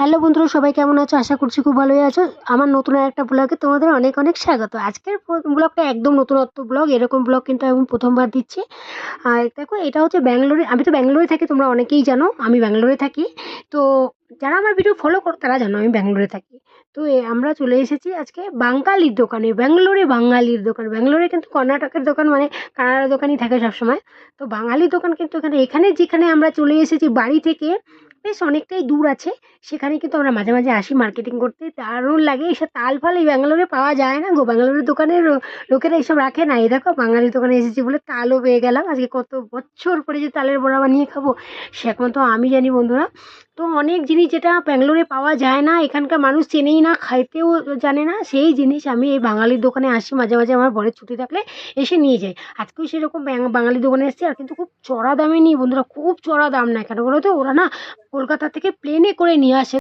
Hello বন্ধুরা, সবাই কেমন আছো? আশা করছি খুব ভালোই আছো। আমার নতুন একটা ব্লগে তোমাদের অনেক অনেক স্বাগত। আজকের ব্লগটা একদম নতুনত্ব ব্লগ, এরকম ব্লগ কিন্তু আমি প্রথমবার দিচ্ছি। আর দেখো, এটা হচ্ছে ব্যাঙ্গালোরে। আমি তো ব্যাঙ্গালোরে থাকি, তোমরা অনেকেই জানো আমি ব্যাঙ্গালোরে থাকি। তো যারা আমার ভিডিও ফলো করো তারা জানো আমি ব্যাঙ্গালোরে থাকি। তো আমরা চলে এসেছি আজকে বাঙালির দোকানে, ব্যাঙ্গালোরে বাঙালির দোকান। ব্যাঙ্গালোরে কিন্তু কর্ণাটকের দোকান মানে কানাডার দোকানই থাকে সবসময়। তো বাঙালির দোকান কিন্তু এখানে যেখানে আমরা চলে এসেছি বাড়ি থেকে বেশ অনেকটাই দূর আছে। সেখানে কিন্তু আমরা মাঝে মাঝে আসি মার্কেটিং করতে, দারুণ লাগে। এসব তাল ফাল এই ব্যাঙ্গালোরে পাওয়া যায় না গো, ব্যাঙ্গালোরের দোকানের লোকেরা এইসব রাখে না। এই দেখো বাঙালির দোকানে এসেছি বলে তালও পেয়ে গেলাম। আজকে কত বছর পরে যে তালের বড়া বানিয়ে খাবো সে একমাত্র আমি জানি বন্ধুরা। তো অনেক জিনিস যেটা ব্যাঙ্গালোরে পাওয়া যায় না, এখানকার মানুষ চেনেই না, খাইতেও জানে না, সেই জিনিস আমি এই বাঙালির দোকানে আসি মাঝে মাঝে, আমার বরের ছুটি থাকলে এসে নিয়ে যাই। আজকেও সেরকম বাঙালির দোকানে এসেছি, আর কিন্তু খুব চড়া দামে নিই বন্ধুরা, খুব চড়া দাম না। কেন বলো তো, ওরা না কলকাতা থেকে প্লেনে করে নিয়ে আসে।